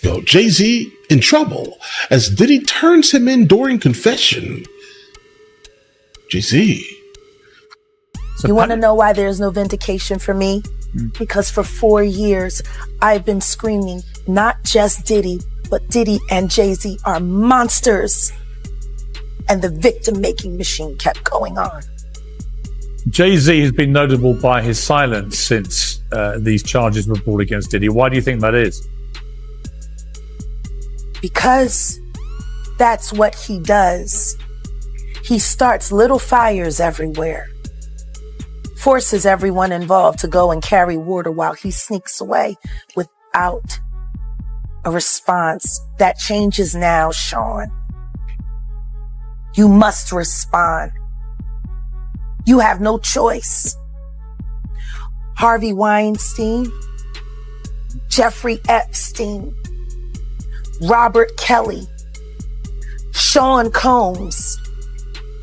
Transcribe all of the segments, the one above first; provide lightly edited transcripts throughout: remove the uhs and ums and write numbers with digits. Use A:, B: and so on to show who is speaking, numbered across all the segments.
A: Jay-Z in trouble as Diddy turns him in during confession. Jay-Z.
B: You want to know why there's no vindication for me? Because for 4 years, I've been screaming, not just Diddy, but Diddy and Jay-Z are monsters. And the victim-making machine kept going on.
C: Jay-Z has been notable by his silence since these charges were brought against Diddy. Why do you think that is?
B: Because that's what he does. He starts little fires everywhere, forces everyone involved to go and carry water while he sneaks away without a response. That changes now, Sean. You must respond. You have no choice. Harvey Weinstein, Jeffrey Epstein, Robert Kelly, Sean Combs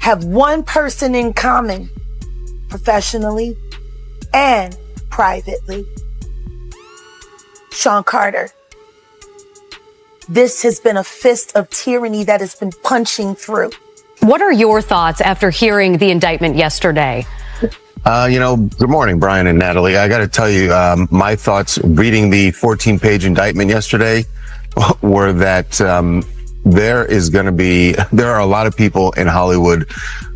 B: have one person in common, professionally and privately. Sean Carter. This has been a fist of tyranny that has been punching through.
D: What are your thoughts after hearing the indictment yesterday?
E: Good morning, Brian and Natalie. I got to tell you, my thoughts reading the 14-page indictment yesterday were that there are a lot of people in Hollywood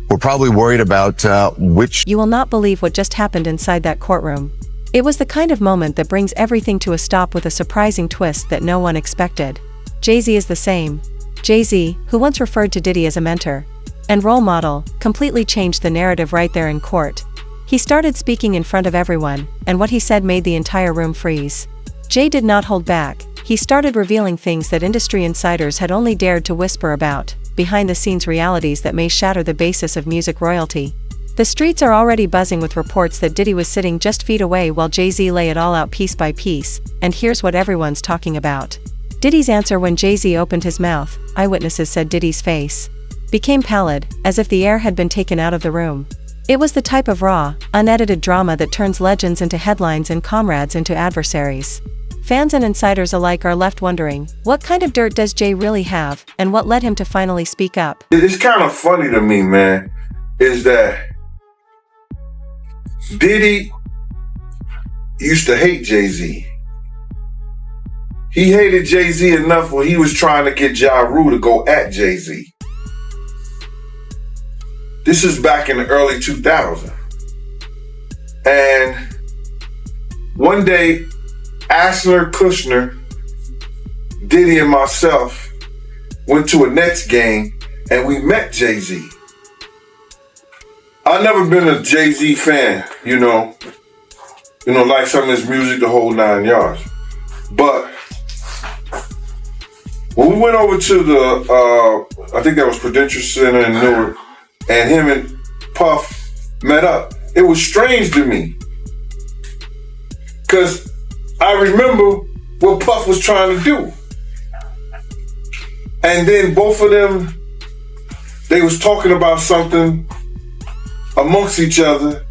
E: who are probably worried about which.
F: You will not believe what just happened inside that courtroom. It was the kind of moment that brings everything to a stop with a surprising twist that no one expected. Jay-Z is the same. Jay-Z, who once referred to Diddy as a mentor and role model, completely changed the narrative right there in court. He started speaking in front of everyone, and what he said made the entire room freeze. Jay did not hold back. He started revealing things that industry insiders had only dared to whisper about, behind-the-scenes realities that may shatter the basis of music royalty. The streets are already buzzing with reports that Diddy was sitting just feet away while Jay-Z lay it all out piece by piece, and here's what everyone's talking about. Diddy's answer when Jay-Z opened his mouth, eyewitnesses said Diddy's face became pallid, as if the air had been taken out of the room. It was the type of raw, unedited drama that turns legends into headlines and comrades into adversaries. Fans and insiders alike are left wondering, what kind of dirt does Jay really have, and what led him to finally speak up?
G: It's kind of funny to me, man, is that Diddy used to hate Jay-Z. He hated Jay-Z enough when he was trying to get Ja Rule to go at Jay-Z. This is back in the early 2000s. And one day, Ashler, Kushner, Diddy, and myself went to a Nets game and we met Jay-Z. I've never been a Jay-Z fan, like some of his music, the whole 9 yards. But when we went over to the, I think that was Prudential Center in Newark, and him and Puff met up, it was strange to me. Because I remember what Puff was trying to do. And then both of them, they was talking about something amongst each other,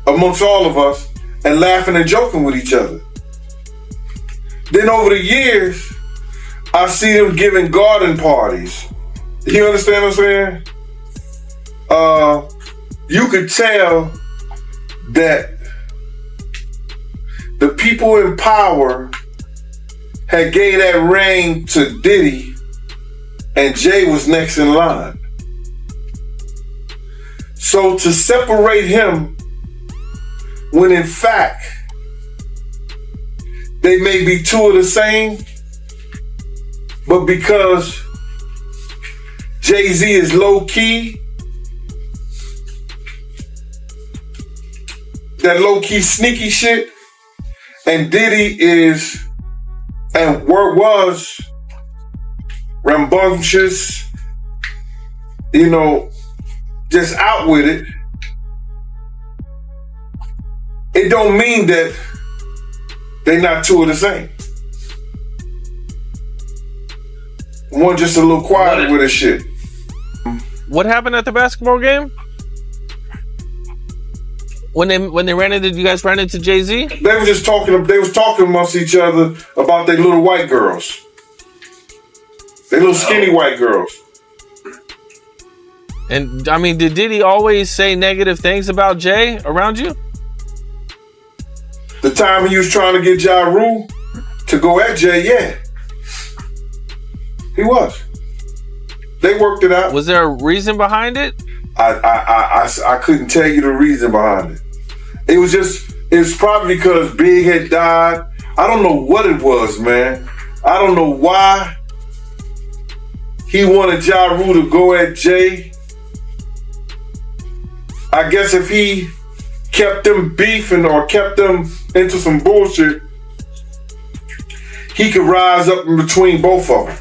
G: amongst all of us, and laughing and joking with each other. Then over the years, I see them giving garden parties. You understand what I'm saying? You could tell that the people in power had gave that reign to Diddy, and Jay was next in line. So to separate him, when in fact they may be two of the same, but because Jay-Z is low-key, that low-key sneaky shit, and Diddy is, and was, rambunctious, just out with it. It don't mean that they not two of the same. One just a little quiet with his shit.
H: What happened at the basketball game? When they ran into, you guys ran into Jay-Z?
G: They was talking amongst each other about their little white girls. They little skinny white girls.
H: And I mean, did Diddy always say negative things about Jay around you?
G: The time he was trying to get Ja Rule to go at Jay, yeah. He was. They worked it out.
H: Was there a reason behind it?
G: I couldn't tell you the reason behind it. It's probably because Big had died. I don't know what it was, man. I don't know why he wanted Ja Rule to go at Jay. I guess if he kept them beefing or kept them into some bullshit, he could rise up in between both of them.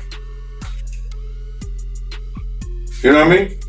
G: You know what I mean?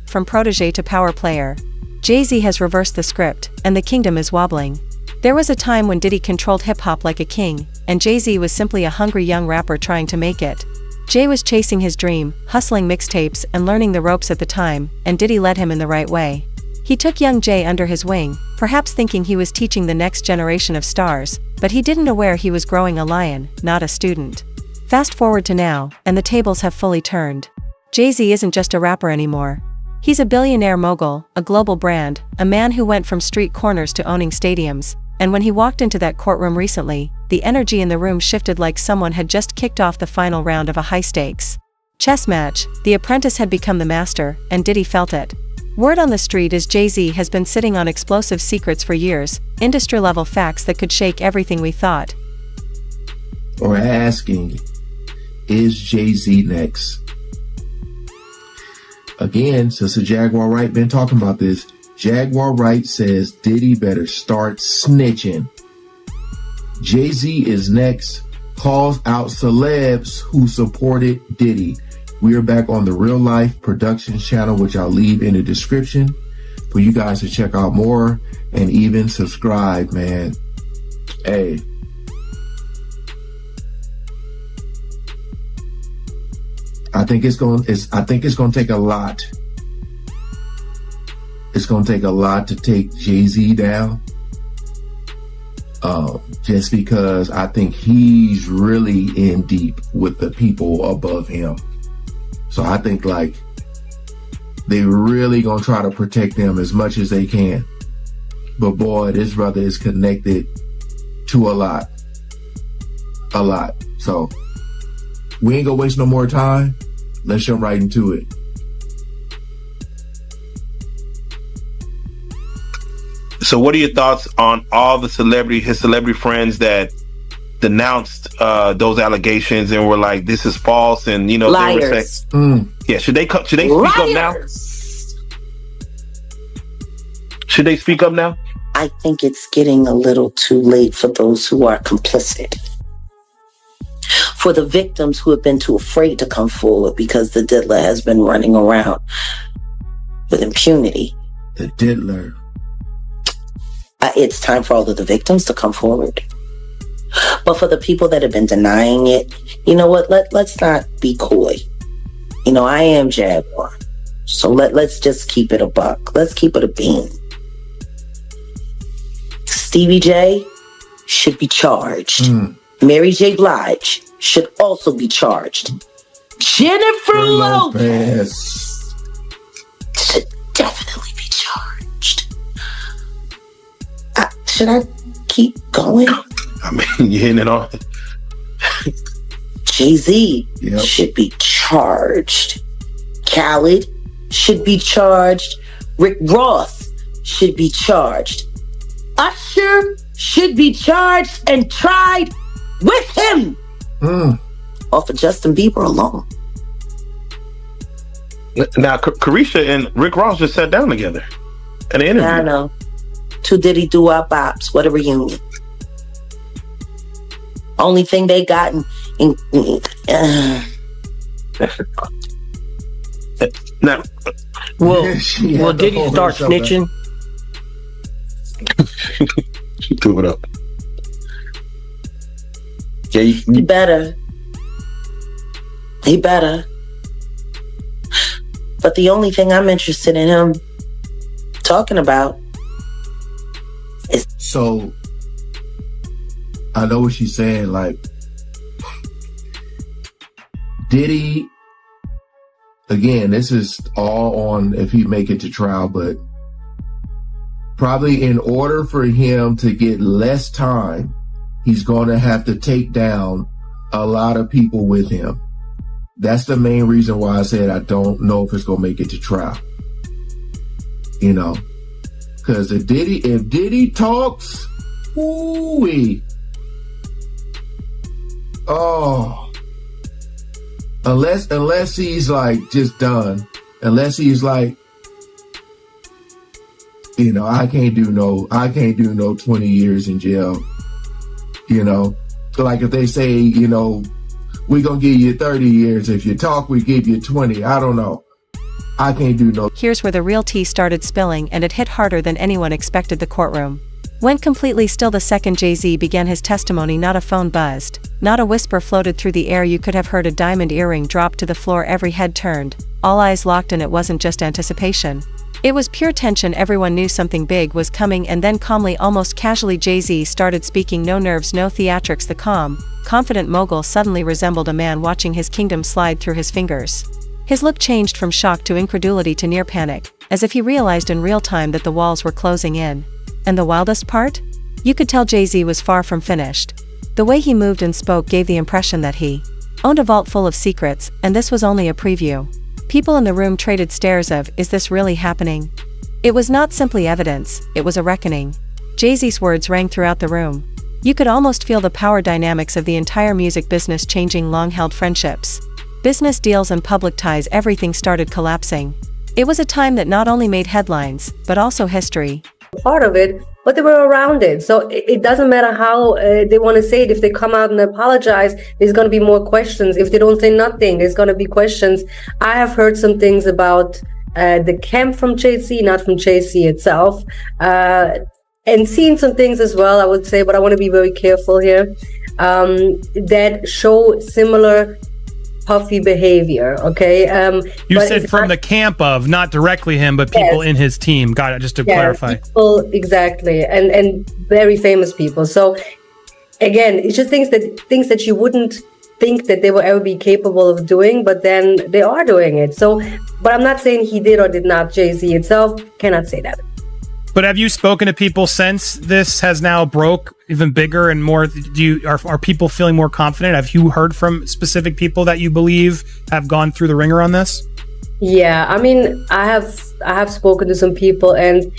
F: From protege to power player, Jay-Z has reversed the script, and the kingdom is wobbling. There was a time when Diddy controlled hip-hop like a king, and Jay-Z was simply a hungry young rapper trying to make it. Jay was chasing his dream, hustling mixtapes and learning the ropes at the time, and Diddy led him in the right way. He took young Jay under his wing, perhaps thinking he was teaching the next generation of stars, but he didn't aware he was growing a lion, not a student. Fast forward to now, and the tables have fully turned. Jay-Z isn't just a rapper anymore. He's a billionaire mogul, a global brand, a man who went from street corners to owning stadiums, and when he walked into that courtroom recently, the energy in the room shifted like someone had just kicked off the final round of a high-stakes chess match. The apprentice had become the master, and Diddy felt it. Word on the street is Jay-Z has been sitting on explosive secrets for years, industry-level facts that could shake everything we thought.
I: Or asking, is Jay-Z next? Again, Sister Jaguar Wright been talking about this. Jaguar Wright says Diddy better start snitching. Jay-Z is next. Calls out celebs who supported Diddy. We are back on the Real Life Productions channel, which I'll leave in the description for you guys to check out more and even subscribe, man. Hey. I think it's going to take a lot. It's going to take a lot to take Jay-Z down. Just because I think he's really in deep with the people above him. So I think like they really going to try to protect them as much as they can. But boy, this brother is connected to a lot. A lot. So we ain't gonna waste no more time. Let's jump right into it.
J: So what are your thoughts on all the his celebrity friends that denounced those allegations and were like, this is false, and you know,
K: liars.
J: They were saying, yeah, should they speak up now? Should they speak up now?
K: I think it's getting a little too late for those who are complicit. For the victims who have been too afraid to come forward because the diddler has been running around with impunity.
I: The diddler.
K: It's time for all of the victims to come forward. But for the people that have been denying it, you know what? Let's not be coy. You know, I am Jaguar. So let's just keep it a buck. Let's keep it a bean. Stevie J should be charged. Mary J. Blige should also be charged. Jennifer Lopez should definitely be charged. Should I keep going?
J: I mean, you're hitting it on.
K: Jay-Z should be charged. Khaled should be charged. Rick Ross should be charged. Usher should be charged and tried with him. Off of Justin Bieber alone.
J: Now, Carisha and Rick Ross just sat down together in an interview.
K: I know. Two Diddy doo-wop bops. What a reunion. Only thing they got in
J: now,
L: will Diddy start snitching?
J: She threw it up. Yeah,
K: he better. He better. But the only thing I'm interested in him talking about is...
I: So, I know what she's saying, like, Diddy, again, this is all on if he make it to trial, but probably in order for him to get less time, he's going to have to take down a lot of people with him. That's the main reason why I said I don't know if it's going to make it to trial. You know, because if Diddy talks, ooh-wee. Oh, unless he's like just done, unless he's like, you know, I can't do no 20 years in jail. You know, like if they say, you know, we're going to give you 30 years. If you talk, we give you 20. I don't know. I can't do no.
F: Here's where the real tea started spilling, and it hit harder than anyone expected. The courtroom went completely still the second Jay-Z began his testimony. Not a phone buzzed, not a whisper floated through the air. You could have heard a diamond earring drop to the floor. Every head turned, all eyes locked, and it wasn't just anticipation. It was pure tension. Everyone knew something big was coming, and then calmly, almost casually, Jay-Z started speaking. No nerves, no theatrics. The calm, confident mogul suddenly resembled a man watching his kingdom slide through his fingers. His look changed from shock to incredulity to near panic, as if he realized in real time that the walls were closing in. And the wildest part? You could tell Jay-Z was far from finished. The way he moved and spoke gave the impression that he owned a vault full of secrets, and this was only a preview. People in the room traded stares of, is this really happening? It was not simply evidence, it was a reckoning. Jay-Z's words rang throughout the room. You could almost feel the power dynamics of the entire music business changing. Long-held friendships, business deals, and public ties, everything started collapsing. It was a time that not only made headlines, but also history.
M: Part of it, but they were around it. So it doesn't matter how they want to say it. If they come out and apologize, there's going to be more questions. If they don't say nothing, there's going to be questions. I have heard some things about the camp from Jay-Z, not from Jay-Z itself, and seen some things as well, I would say, but I want to be very careful here, that show similar puffy behavior. Okay.
N: You said from the camp of, not directly him, but people in his team. Got it. Just to clarify.
M: People, exactly. And very famous people. So again, it's just things that you wouldn't think that they will ever be capable of doing, but then they are doing it. So, but I'm not saying he did or did not. Jay-Z itself cannot say that.
N: But have you spoken to people since this has now broke even bigger and more? Are people feeling more confident? Have you heard from specific people that you believe have gone through the ringer on this?
M: Yeah, I mean, I have spoken to some people, and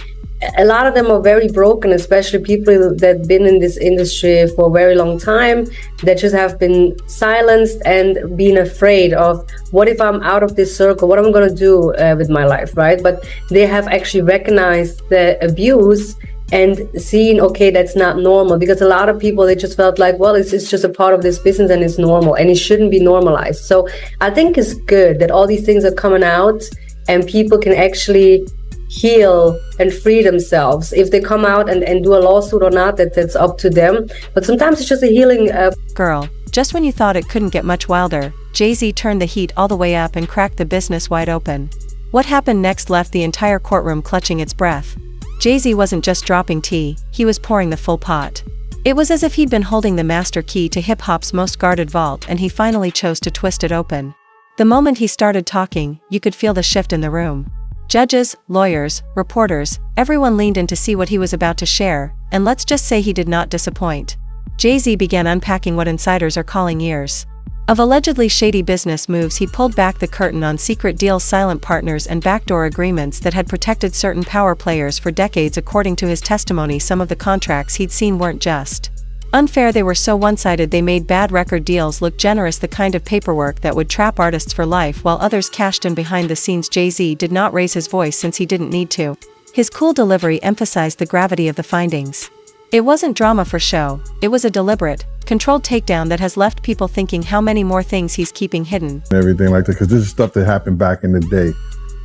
M: a lot of them are very broken, especially people that been in this industry for a very long time, that just have been silenced and been afraid of, what if I'm out of this circle? What am I going to do with my life, right? But they have actually recognized the abuse and seen, okay, that's not normal. Because a lot of people, they just felt like, well, it's just a part of this business and it's normal and it shouldn't be normalized. So I think it's good that all these things are coming out and people can actually heal and free themselves. If they come out and do a lawsuit or not, that's up to them. But sometimes it's just a healing.
F: Girl, just when you thought it couldn't get much wilder, Jay-Z turned the heat all the way up and cracked the business wide open. What happened next left the entire courtroom clutching its breath. Jay-Z wasn't just dropping tea, he was pouring the full pot. It was as if he'd been holding the master key to hip-hop's most guarded vault, and he finally chose to twist it open. The moment he started talking, you could feel the shift in the room. Judges, lawyers, reporters, everyone leaned in to see what he was about to share, and let's just say he did not disappoint. Jay-Z began unpacking what insiders are calling years of allegedly shady business moves. He pulled back the curtain on secret deals, silent partners, and backdoor agreements that had protected certain power players for decades. According to his testimony, some of the contracts he'd seen weren't just unfair, they were so one-sided they made bad record deals look generous, the kind of paperwork that would trap artists for life while others cashed in behind the scenes. Jay-Z did not raise his voice since he didn't need to. His cool delivery emphasized the gravity of the findings. It wasn't drama for show, it was a deliberate, controlled takedown that has left people thinking how many more things he's keeping hidden.
O: Everything like that, because this is stuff that happened back in the day.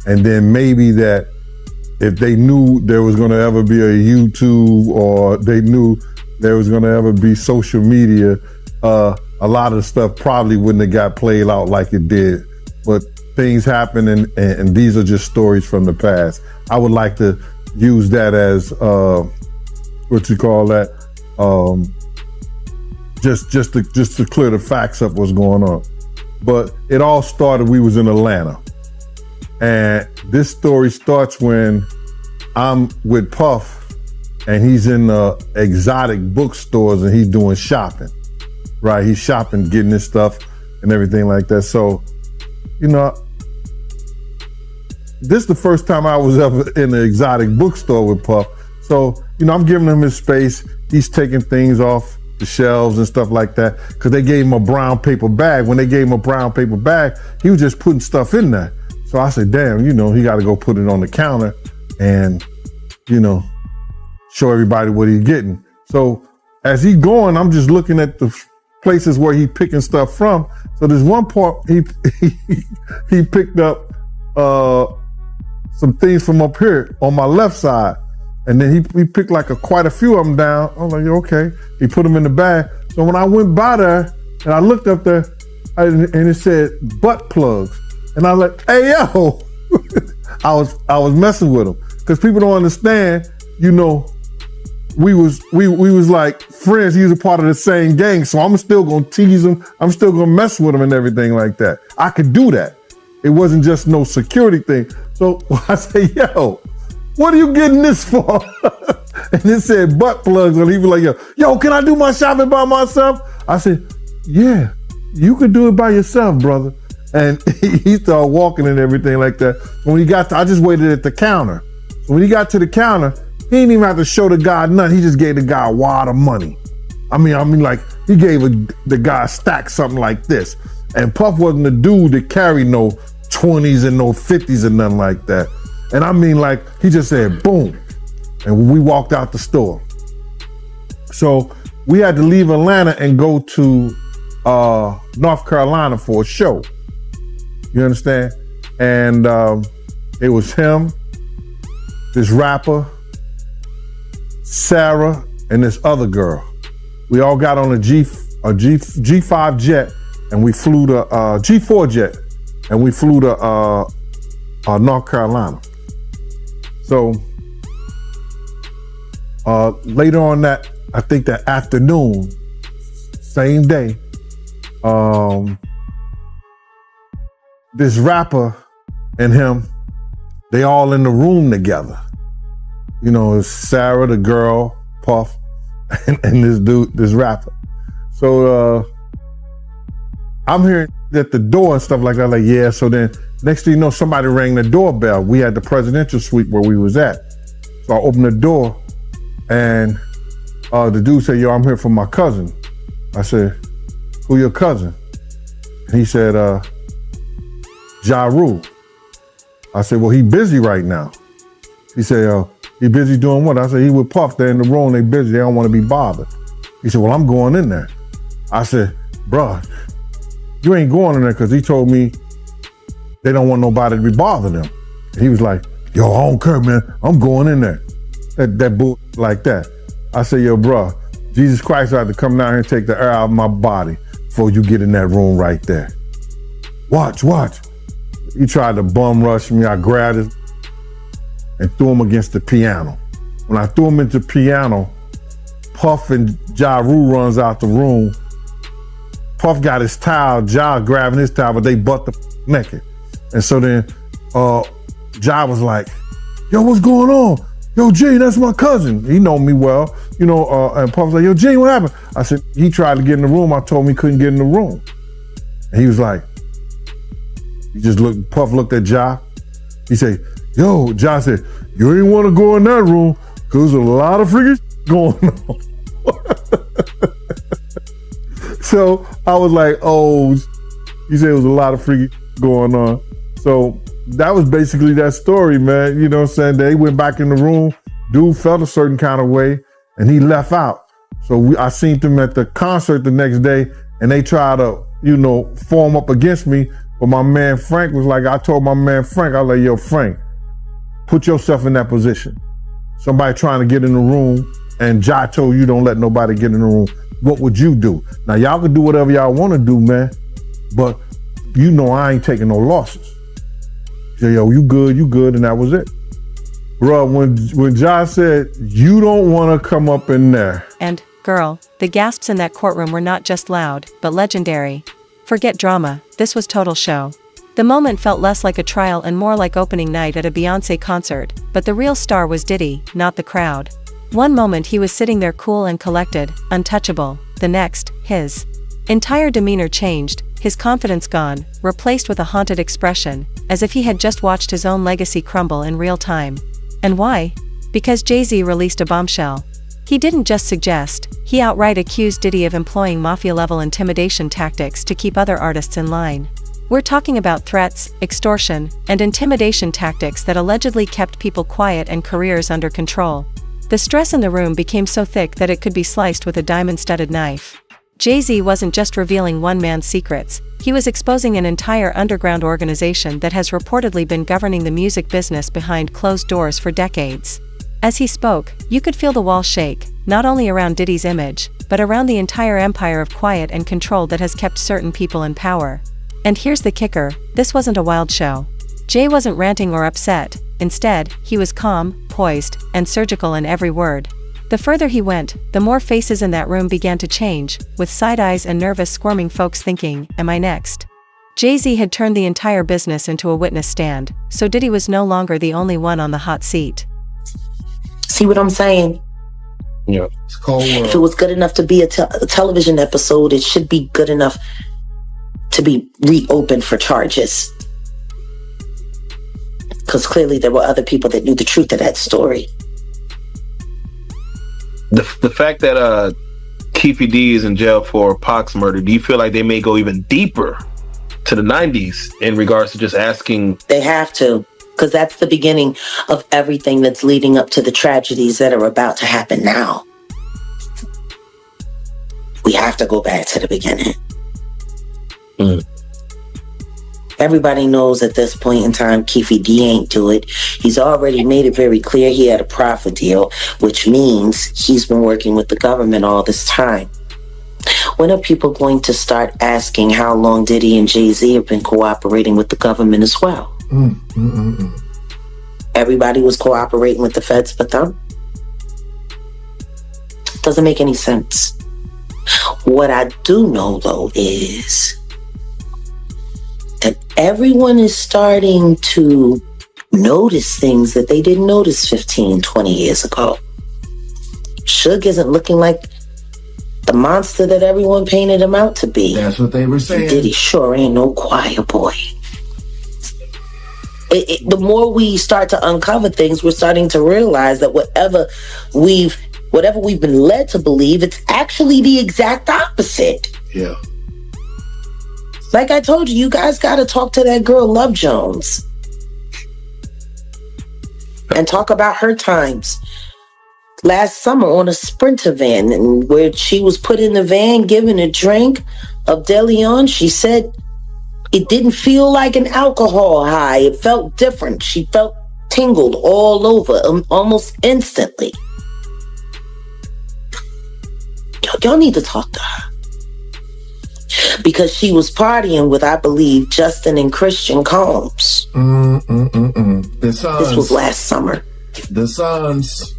O: And then maybe that if they knew there was going to ever be a YouTube, or they knew there was going to ever be social media, a lot of the stuff probably wouldn't have got played out like it did. But things happen, and these are just stories from the past. I would like to use that as what you call that, just to clear the facts up what's going on. But it all started, we was in Atlanta. And this story starts when I'm with Puff and he's in the exotic bookstores and he's doing shopping, right? He's shopping, getting his stuff and everything like that. So, you know, this is the first time I was ever in an exotic bookstore with Puff. So, you know, I'm giving him his space. He's taking things off the shelves and stuff like that because they gave him a brown paper bag. When they gave him a brown paper bag, he was just putting stuff in there. So I said, damn, you know, he got to go put it on the counter and, you know, show everybody what he's getting. So as he's going, I'm just looking at the places where he's picking stuff from. So there's one part he picked up some things from up here on my left side. And then he picked like quite a few of them down. I was like, okay. He put them in the bag. So when I went by there and I looked up there and it said butt plugs. And I was like, hey, yo, I was messing with him because people don't understand, you know, we was like friends. He was a part of the same gang. So I'm still going to tease him. I'm still going to mess with him and everything like that. I could do that. It wasn't just no security thing. So I say, yo, what are you getting this for? And it said butt plugs. And he was like, yo, can I do my shopping by myself? I said, yeah, you could do it by yourself, brother. And he started walking and everything like that. So when he got I just waited at the counter. So when he got to the counter, he didn't even have to show the guy nothing. He just gave the guy a wad of money. I mean, like he gave the guy a stack, something like this. And Puff wasn't the dude that carried no 20s and no 50s and nothing like that. And I mean, like, he just said, boom. And we walked out the store. So we had to leave Atlanta and go to North Carolina for a show. You understand? And it was him, this rapper, Sarah, and this other girl. We all got on a G5 jet and we flew to G4 jet and we flew to North Carolina. So later on that, I think that afternoon, same day, this rapper and him, they all in the room together. You know, it's Sarah, the girl, Puff, and this dude, this rapper. So I'm hearing at the door and stuff like that, like, yeah. So then next thing you know, somebody rang the doorbell. We had the presidential suite where we was at. So I opened the door and the dude said, yo, I'm here for my cousin. I said, who your cousin? And he said, Ja Rule. I said, well, he busy right now. He said, he busy doing what? I said, he with Puff. They're in the room, they busy, they don't want to be bothered. He said, well, I'm going in there. I said, bruh, you ain't going in there because he told me they don't want nobody to be bothering them. And he was like, yo, I don't care, man. I'm going in there. That bull like that. I said, yo, bruh, Jesus Christ had to come down here and take the air out of my body before you get in that room right there. Watch. He tried to bum rush me. I grabbed it and threw him against the piano. When I threw him into the piano, Puff and Ja Rule runs out the room. Puff got his towel, Ja grabbing his towel, but they butt the naked. And so then Ja was like, yo, what's going on? Yo, G, that's my cousin. He know me well, you know, and Puff was like, yo, G, what happened? I said, he tried to get in the room. I told him he couldn't get in the room. And he was like, Puff looked at Ja. He said, yo, Ja said, you ain't want to go in that room because there's a lot of freaking going on. So I was like, oh, he said it was a lot of freaking going on. So that was basically that story, man. You know what I'm saying? They went back in the room. Dude felt a certain kind of way and he left out. So I seen them at the concert the next day and they tried to, you know, form up against me. But my man Frank was like, I told my man Frank, I was like, yo, Frank, put yourself in that position. Somebody trying to get in the room and Ja told you don't let nobody get in the room. What would you do? Now, y'all can do whatever y'all want to do, man. But you know I ain't taking no losses. He said, yo, you good, and that was it. Bro, when Ja said, you don't want to come up in there.
F: And, girl, the gasps in that courtroom were not just loud, but legendary. Forget drama, this was total show. The moment felt less like a trial and more like opening night at a Beyoncé concert, but the real star was Diddy, not the crowd. One moment he was sitting there cool and collected, untouchable, the next, his entire demeanor changed, his confidence gone, replaced with a haunted expression, as if he had just watched his own legacy crumble in real time. And why? Because Jay-Z released a bombshell. He didn't just suggest, he outright accused Diddy of employing mafia-level intimidation tactics to keep other artists in line. We're talking about threats, extortion, and intimidation tactics that allegedly kept people quiet and careers under control. The stress in the room became so thick that it could be sliced with a diamond-studded knife. Jay-Z wasn't just revealing one man's secrets, he was exposing an entire underground organization that has reportedly been governing the music business behind closed doors for decades. As he spoke, you could feel the walls shake, not only around Diddy's image, but around the entire empire of quiet and control that has kept certain people in power. And here's the kicker, this wasn't a wild show. Jay wasn't ranting or upset, instead, he was calm, poised, and surgical in every word. The further he went, the more faces in that room began to change, with side eyes and nervous squirming folks thinking, am I next? Jay-Z had turned the entire business into a witness stand, so Diddy was no longer the only one on the hot seat.
K: See what I'm saying?
J: Yeah.
I: It's cold world.
K: If it was good enough to be a television episode, it should be good enough to be reopened for charges. Because clearly there were other people that knew the truth of that story.
J: The fact that Keefe D is in jail for Pac's murder, do you feel like they may go even deeper to the 90s in regards to just asking?
K: They have to, because that's the beginning of everything that's leading up to the tragedies that are about to happen now. We have to go back to the beginning. Everybody knows at this point in time, Keefe D ain't do it. He's already made it very clear he had a profit deal, which means he's been working with the government all this time. When are people going to start asking how long Diddy and Jay-Z have been cooperating with the government as well? Everybody was cooperating with the feds but them? Doesn't make any sense. What I do know, though, is that everyone is starting to notice things that they didn't notice 15, 20 years ago. Suge isn't looking like the monster that everyone painted him out to be.
I: That's what they were saying.
K: Diddy sure ain't no choir boy. The more we start to uncover things, we're starting to realize that whatever we've been led to believe, it's actually the exact opposite.
I: Yeah.
K: Like I told you, you guys got to talk to that girl, Love Jones, and talk about her times last summer on a Sprinter van, and where she was put in the van, given a drink of DeLeon. She said it didn't feel like an alcohol high. It felt different. She felt tingled all over almost instantly. Y'all need to talk to her. Because she was partying with, I believe, Justin and Christian Combs.
I: The Sons.
K: This was last summer.
I: The Sons.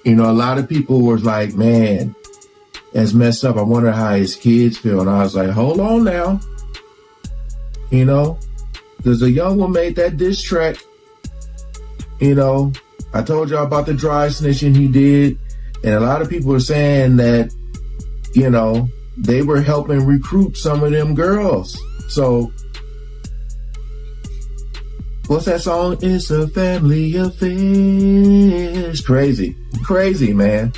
I: You know, a lot of people were like, man, that's messed up. I wonder how his kids feel. And I was like, hold on now. You know, because a young one made that diss track. You know, I told y'all about the dry snitching he did. And a lot of people are saying that, you know, they were helping recruit some of them girls. So, what's that song? It's a family affair. It's crazy. Crazy, man.